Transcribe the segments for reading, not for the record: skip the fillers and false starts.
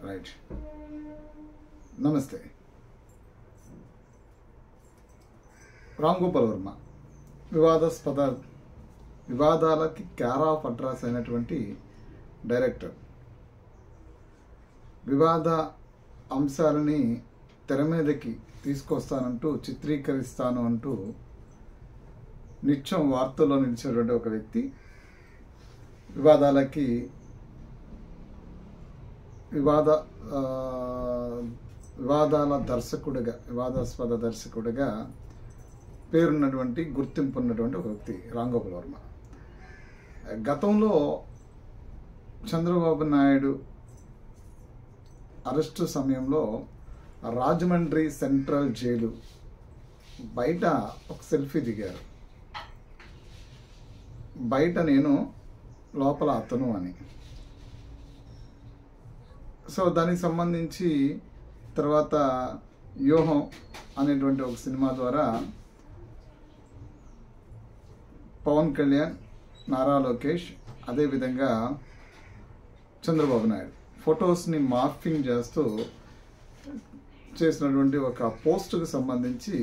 Right. నమస్తే. రామ్ గోపాల్ వర్మ వివాదాలకి care of address అయినటువంటి డైరెక్టర్. వివాద అంశాలని తెర మీదకి తీసుకొస్తానంటూ, చిత్రీకరిస్తాను అంటూ నిత్యం వార్తల్లో నిలిచేటువంటి ఒక వ్యక్తి వివాదాల దర్శకుడిగా, వివాదాస్పద దర్శకుడిగా పేరున్నటువంటి, గుర్తింపు ఉన్నటువంటి ఒక వ్యక్తి రామ్ గోపాల్ వర్మ. గతంలో చంద్రబాబు నాయుడు అరెస్టు సమయంలో రాజమండ్రి సెంట్రల్ జైలు బయట ఒక సెల్ఫీ దిగారు. బయట నేను, లోపల అతను అని. సో దానికి సంబంధించి తర్వాత వ్యూహం అనేటువంటి ఒక సినిమా ద్వారా పవన్ కళ్యాణ్, నారా లోకేష్, అదేవిధంగా చంద్రబాబు నాయుడు ఫొటోస్ని మార్ఫింగ్ చేస్తూ చేసినటువంటి ఒక పోస్టుకు సంబంధించి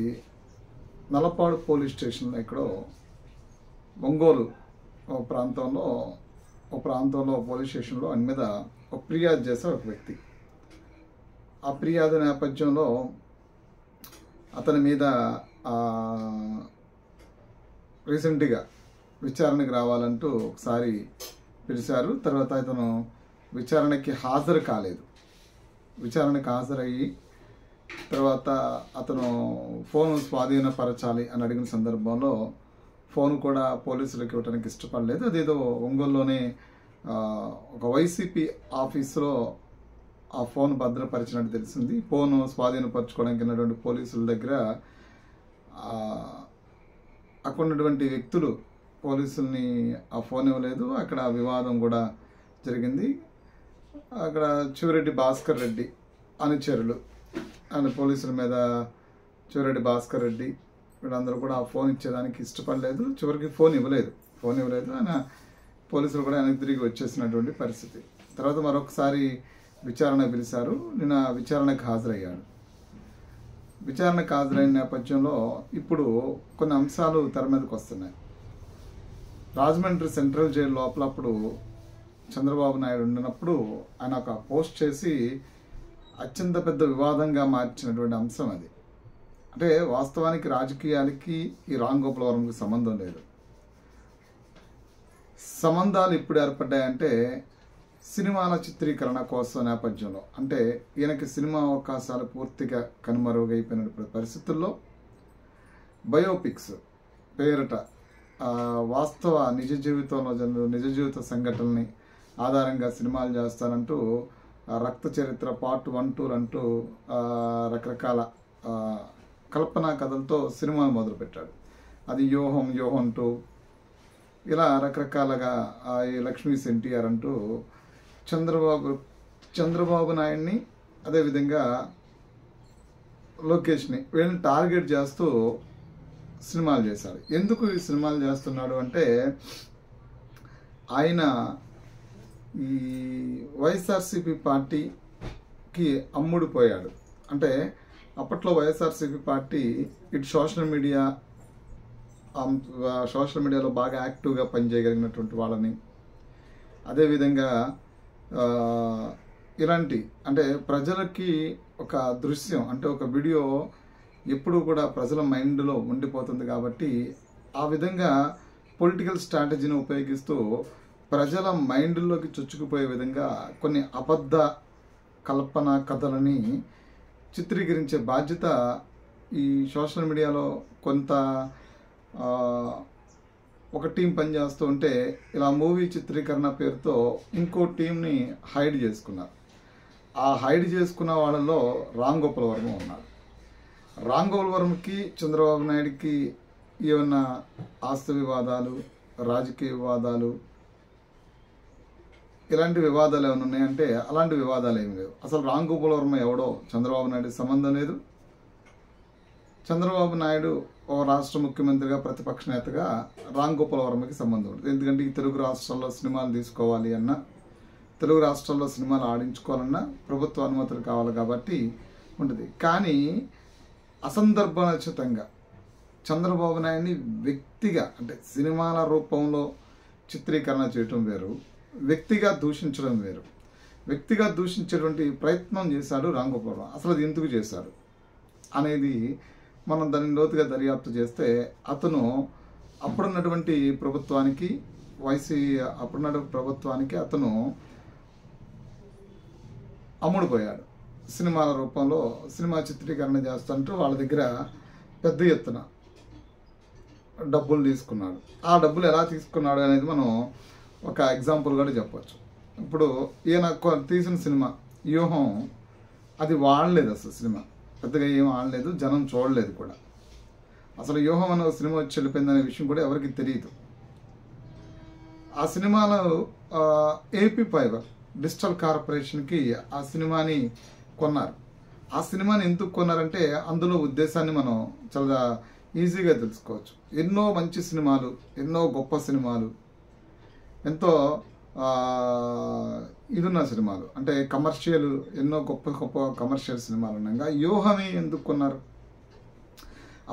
నలపాడు పోలీస్ స్టేషన్లో, ఎక్కడో ఒంగోలు ప్రాంతంలో పోలీస్ స్టేషన్లో ఆయన మీద ఒక ఫిర్యాదు చేసే ఒక వ్యక్తి. ఆ ఫిర్యాదు నేపథ్యంలో అతని మీద రీసెంట్గా విచారణకు రావాలంటూ ఒకసారి పిలిచారు. తర్వాత అతను విచారణకి హాజరు కాలేదు. విచారణకు హాజరయ్యి తర్వాత అతను ఫోన్ స్వాధీనపరచాలి అని అడిగిన సందర్భంలో ఫోన్ కూడా పోలీసులకు ఇవ్వడానికి ఇష్టపడలేదు. అదేదో ఒంగోలులోనే ఒక వైసీపీ ఆఫీసులో ఆ ఫోన్ భద్రపరిచినట్టు తెలిసింది. ఫోన్ స్వాధీనపరచుకోవడానికి ఉన్నటువంటి పోలీసుల దగ్గర అక్కడ ఉన్నటువంటి వ్యక్తులు పోలీసుల్ని ఆ ఫోన్ ఇవ్వలేదు. అక్కడ వివాదం కూడా జరిగింది. అక్కడ చివరెడ్డి భాస్కర్ రెడ్డి అనుచరులు ఆయన పోలీసుల మీద, చివరెడ్డి భాస్కర్ రెడ్డి వీళ్ళందరూ కూడా ఆ ఫోన్ ఇచ్చేదానికి ఇష్టపడలేదు. చివరికి ఫోన్ ఇవ్వలేదు. ఆయన పోలీసులు కూడా వెనక్కి తిరిగి వచ్చేసినటువంటి పరిస్థితి. తర్వాత మరొకసారి విచారణ పిలిచారు. నిన్న విచారణకు హాజరయ్యాడు. విచారణకు హాజరైన నేపథ్యంలో ఇప్పుడు కొన్ని అంశాలు తెర మీదకి వస్తున్నాయి. రాజమండ్రి సెంట్రల్ జైలు లోపల అప్పుడు చంద్రబాబు నాయుడు ఉండినప్పుడు ఆయన ఒక పోస్ట్ చేసి అత్యంత పెద్ద వివాదంగా మార్చినటువంటి అంశం అది. అంటే వాస్తవానికి రాజకీయాలకి ఈ రామ్ గోపాల్ వర్మకి సంబంధం లేదు. సంబంధాలు ఇప్పుడు ఏర్పడ్డాయంటే సినిమాల చిత్రీకరణ కోసం నేపథ్యంలో, అంటే ఈయనకి సినిమా అవకాశాలు పూర్తిగా కనుమరుగైపోయిన పరిస్థితుల్లో బయోపిక్స్ పేరిట వాస్తవ నిజ జీవిత సంఘటనల్ని ఆధారంగా సినిమాలు చేస్తానంటూ రక్త చరిత్ర పార్ట్ 1, 2 అంటూ రకరకాల కల్పనా కథలతో సినిమాలు మొదలుపెట్టాడు. అది యోహం 2 ఇలా రకరకాలుగా ఈ లక్ష్మీ ఎన్టీఆర్ అంటూ చంద్రబాబు నాయుడిని, అదేవిధంగా లోకేష్ని, వీళ్ళని టార్గెట్ చేస్తూ సినిమాలు చేశాడు. ఎందుకు ఈ సినిమాలు చేస్తున్నాడు అంటే ఆయన ఈ వైఎస్ఆర్సీపీ పార్టీకి అమ్ముడుపోయాడు. అంటే అప్పట్లో వైఎస్ఆర్సీపీ పార్టీ ఇటు సోషల్ మీడియాలో బాగా యాక్టివ్గా పనిచేయగలిగినటువంటి వాళ్ళని, అదేవిధంగా ఇలాంటి అంటే ప్రజలకి ఒక దృశ్యం, అంటే ఒక వీడియో ఎప్పుడు కూడా ప్రజల మైండ్లో ఉండిపోతుంది. కాబట్టి ఆ విధంగా పొలిటికల్ స్ట్రాటజీని ఉపయోగిస్తూ ప్రజల మైండ్లోకి చొచ్చుకుపోయే విధంగా కొన్ని అబద్ధ కల్పన కథలని చిత్రీకరించే బాధ్యత ఈ సోషల్ మీడియాలో కొంత ఒక టీం పనిచేస్తూ ఉంటే, ఇలా మూవీ చిత్రీకరణ పేరుతో ఇంకో టీంని హైడ్ చేసుకున్నారు. ఆ హైడ్ చేసుకున్న వాళ్ళలో రామ్ గోపాల్ వర్మ ఉన్నారు. రామ్ గోపాల్ వర్మకి, చంద్రబాబు నాయుడికి ఏమన్నా ఆస్తి వివాదాలు, రాజకీయ వివాదాలు, ఇలాంటి వివాదాలు ఏమైనా ఉన్నాయంటే అలాంటి వివాదాలు ఏమి లేవు. అసలు రామ్ గోపాల్ వర్మ ఎవడో చంద్రబాబు నాయుడికి సంబంధం లేదు. చంద్రబాబు నాయుడు ఓ రాష్ట్ర ముఖ్యమంత్రిగా, ప్రతిపక్ష నేతగా రామ్ గోపాల్ వర్మకి సంబంధం ఉంటుంది. ఎందుకంటే ఈ తెలుగు రాష్ట్రాల్లో సినిమాలు తీసుకోవాలి అన్నా, తెలుగు రాష్ట్రాల్లో సినిమాలు ఆడించుకోవాలన్నా ప్రభుత్వ అనుమతులు కావాలి కాబట్టి ఉంటుంది. కానీ అసందర్భోచితంగా చంద్రబాబు నాయుడిని వ్యక్తిగా అంటే సినిమాల రూపంలో చిత్రీకరణ చేయటం వేరు, వ్యక్తిగా దూషించడం వేరు. వ్యక్తిగా దూషించేటువంటి ప్రయత్నం చేశాడు రామ్ గోపాల్ వర్మ. అసలు అది ఎందుకు చేశాడు అనేది మనం దాన్ని లోతుగా దర్యాప్తు చేస్తే అతను అప్పుడున్నటువంటి ప్రభుత్వానికి అప్పుడున్న ప్రభుత్వానికి అతను అమ్ముడుపోయాడు. సినిమాల రూపంలో సినిమా చిత్రీకరణ చేస్తుంటూ వాళ్ళ దగ్గర పెద్ద ఎత్తున డబ్బులు తీసుకున్నాడు. ఆ డబ్బులు ఎలా తీసుకున్నాడు అనేది మనం ఒక ఎగ్జాంపుల్ కూడా చెప్పచ్చు. ఇప్పుడు ఈయన తీసిన సినిమా వ్యూహం అది వాడలేదు, అసలు సినిమా పెద్దగా ఏం ఆడలేదు, జనం చూడలేదు కూడా. అసలు వ్యూహం అనే సినిమా వచ్చి వెళ్ళిపోయిందనే విషయం కూడా ఎవరికి తెలియదు. ఆ సినిమాలో ఏపీ ఫైబర్ డిజిటల్ కార్పొరేషన్కి ఆ సినిమాని కొన్నారు. ఆ సినిమాని ఎందుకు కొన్నారంటే అందులో ఉద్దేశాన్ని మనం చాలా ఈజీగా తెలుసుకోవచ్చు. ఎన్నో మంచి సినిమాలు, ఎన్నో గొప్ప సినిమాలు, ఎంతో ఇదున్న సినిమాలు అంటే కమర్షియల్, ఎన్నో గొప్ప గొప్ప కమర్షియల్ సినిమాలు ఉండగా వ్యూహమే ఎందుకు కొన్నారు?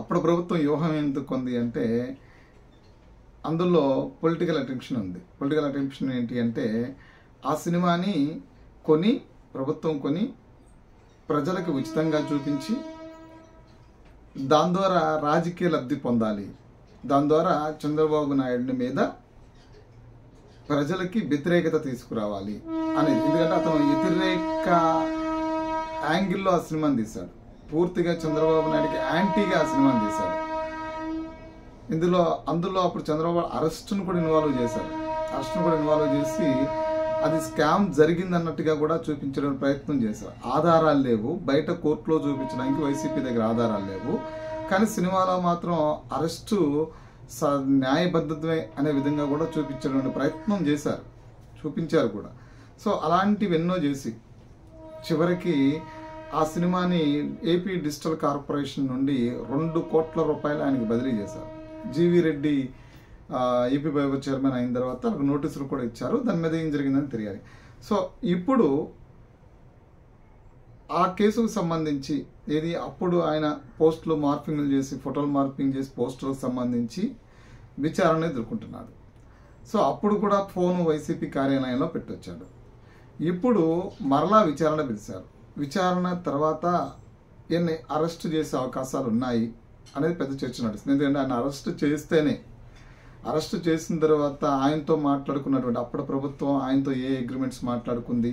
అప్పుడు ప్రభుత్వం వ్యూహం ఎందుకు కొంది అంటే అందులో పొలిటికల్ అటెన్షన్ ఉంది. పొలిటికల్ అటెన్షన్ ఏంటి అంటే ఆ సినిమాని ప్రభుత్వం కొని ప్రజలకు ఉచితంగా చూపించి దాని ద్వారా రాజకీయ లబ్ధి పొందాలి, దాని ద్వారా చంద్రబాబు నాయుడిని మీద ప్రజలకి వ్యతిరేకత తీసుకురావాలి అనేది. ఎందుకంటే అతను వ్యతిరేక యాంగిల్లో ఆ సినిమాని తీశాడు, పూర్తిగా చంద్రబాబు నాయుడికి యాంటీగా ఆ సినిమాని తీశాడు. అందులో అప్పుడు చంద్రబాబు అరెస్టును కూడా ఇన్వాల్వ్ చేసి అది స్కామ్ జరిగిందన్నట్టుగా కూడా చూపించడానికి ప్రయత్నం చేశారు. ఆధారాలు లేవు, బయట కోర్టులో చూపించడానికి వైసీపీ దగ్గర ఆధారాలు లేవు, కానీ సినిమాలో మాత్రం అరెస్టు న్యాయబద్ధమే అనే విధంగా కూడా చూపించడానికి ప్రయత్నం చూపించారు కూడా. సో అలాంటివి ఎన్నో చేసి చివరికి ఆ సినిమాని ఏపీ డిజిటల్ కార్పొరేషన్ నుండి 2 కోట్ల రూపాయలు ఆయనకి బదిలీ చేశారు. GV Reddy AP fibre chairman అయిన తర్వాత వాళ్ళకి నోటీసులు కూడా ఇచ్చారు. దాని మీద ఏం జరిగిందని తెలియాలి. సో ఇప్పుడు ఆ కేసుకు సంబంధించి అప్పుడు ఆయన పోస్టులు మార్పింగ్లు చేసి, ఫోటోలు మార్పింగ్ చేసి పోస్టులకు సంబంధించి విచారణ ఎదుర్కొంటున్నాడు. సో అప్పుడు కూడా ఫోను వైసీపీ కార్యాలయంలో పెట్టొచ్చాడు. ఇప్పుడు మరలా విచారణ పిలిచారు. విచారణ తర్వాత ఈయన్ని అరెస్ట్ చేసే అవకాశాలు ఉన్నాయి అనేది పెద్ద చర్చ నడుస్తుంది. ఎందుకంటే ఆయన అరెస్ట్ చేసిన తర్వాత ఆయనతో మాట్లాడుకున్నటువంటి అప్పుడు ప్రభుత్వం ఆయనతో ఏ అగ్రిమెంట్స్ మాట్లాడుకుంది,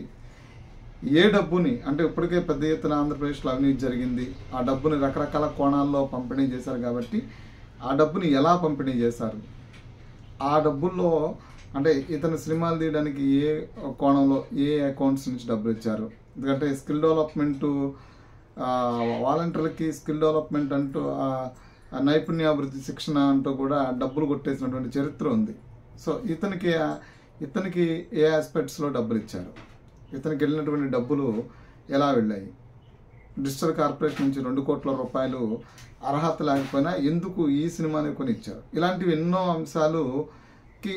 ఏ డబ్బుని అంటే ఇప్పటికే పెద్ద ఎత్తున ఆంధ్రప్రదేశ్లో అవినీతి జరిగింది, ఆ డబ్బుని రకరకాల కోణాల్లో పంపిణీ చేశారు కాబట్టి ఆ డబ్బుని ఎలా పంపిణీ చేశారు, ఆ డబ్బుల్లో అంటే ఇతను సినిమాలు తీయడానికి ఏ కోణంలో ఏ అకౌంట్స్ నుంచి డబ్బులు ఇచ్చారు. ఎందుకంటే స్కిల్ డెవలప్మెంట్ వాలంటీర్లకి స్కిల్ డెవలప్మెంట్ అంటూ నైపుణ్యాభివృద్ధి శిక్షణ అంటూ కూడా డబ్బులు కొట్టేసినటువంటి చరిత్ర ఉంది. సో ఇతనికి ఏ ఆస్పెక్ట్స్లో డబ్బులు ఇచ్చారు, ఇతనికి వెళ్ళినటువంటి డబ్బులు ఎలా వెళ్ళాయి, డిజిటల్ కార్పొరేషన్ నుంచి 2 కోట్ల రూపాయలు అర్హత లేకపోయినా ఎందుకు ఈ సినిమాని కొని ఇచ్చారు, ఇలాంటివి ఎన్నో అంశాలుకి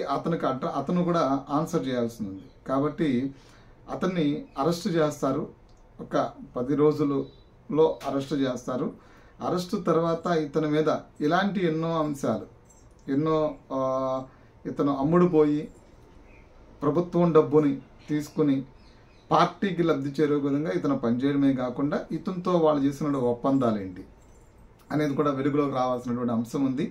అతను కూడా ఆన్సర్ చేయాల్సి ఉంది. కాబట్టి అతన్ని అరెస్ట్ చేస్తారు, ఒక 10 రోజులలో అరెస్ట్ చేస్తారు. అరెస్టు తర్వాత ఇతని మీద ఇలాంటి ఎన్నో అంశాలు, ఇతను అమ్ముడుపోయి ప్రభుత్వం డబ్బుని తీసుకుని పార్టీకి లబ్ధి చేరే విధంగా ఇతను పనిచేయడమే కాకుండా ఇతనితో వాళ్ళు చేసిన ఒప్పందాలు ఏంటి అనేది కూడా వెలుగులోకి రావాల్సినటువంటి అంశం ఉంది.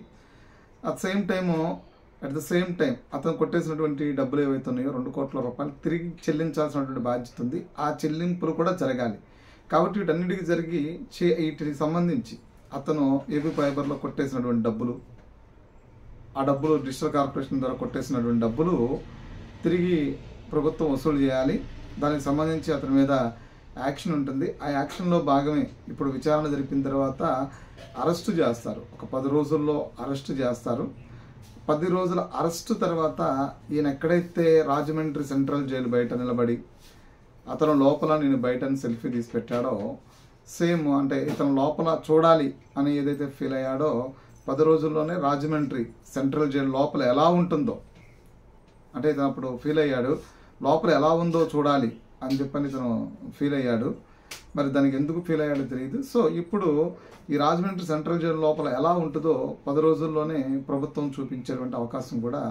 అట్ ద సేమ్ టైం అతను కొట్టేసినటువంటి డబ్బులు ఏవైతే ఉన్నాయో 2 కోట్ల రూపాయలు తిరిగి చెల్లించాల్సినటువంటి బాధ్యత ఉంది. ఆ చెల్లింపులు కూడా జరగాలి. కాబట్టి వీటికి సంబంధించి అతను ఏపీ ఫైబర్లో కొట్టేసినటువంటి డబ్బులు, ఆ డబ్బులు డిజిటల్ కార్పొరేషన్ ద్వారా కొట్టేసినటువంటి డబ్బులు తిరిగి ప్రభుత్వం వసూలు చేయాలి. దానికి సంబంధించి అతని మీద యాక్షన్ ఉంటుంది. ఆ యాక్షన్లో భాగమే ఇప్పుడు విచారణ జరిపిన తర్వాత అరెస్టు చేస్తారు. ఒక 10 రోజుల్లో అరెస్టు చేస్తారు. 10 రోజుల అరెస్టు తర్వాత ఈయన ఎక్కడైతే రాజమండ్రి సెంట్రల్ జైలు బయట నిలబడి అతను లోపల నేను బయట సెల్ఫీ తీసి పెట్టాడో సేమ్ అంటే ఇతను లోపల చూడాలి అని ఏదైతే ఫీల్ అయ్యాడో 10 రోజుల్లోనే రాజమండ్రి సెంట్రల్ జైలు లోపల ఎలా ఉంటుందో అంటే ఇతను అప్పుడు ఫీల్ అయ్యాడు. లోపల ఎలా ఉందో చూడాలి అని చెప్పని ఇతను ఫీల్ అయ్యాడు. మరి దానికి ఎందుకు ఫీల్ అయ్యాడో తెలియదు. సో ఇప్పుడు ఈ రాజమండ్రి సెంట్రల్ జైలు లోపల ఎలా ఉంటుందో 10 రోజుల్లోనే ప్రభుత్వం చూపించేటువంటి అవకాశం కూడా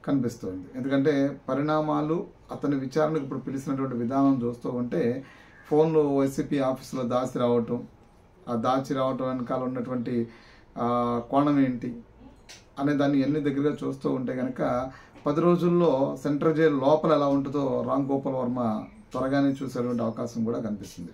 కనిపిస్తుంది. ఎందుకంటే పరిణామాలు అతని విచారణకు ఇప్పుడు పిలిచినటువంటి విధానం చూస్తూ ఉంటే ఫోన్లు వైసీపీ ఆఫీసులో దాచి రావటం, ఆ దాచి రావటం వెనకాల ఉన్నటువంటి కోణం ఏంటి అనే దాన్ని ఎన్ని దగ్గరగా చూస్తూ ఉంటే కనుక 10 రోజుల్లో సెంట్రల్ జైలు లోపల ఎలా ఉంటుందో రామ్ గోపాల్ వర్మ త్వరగానే చూసేటువంటి అవకాశం కూడా కనిపిస్తుంది.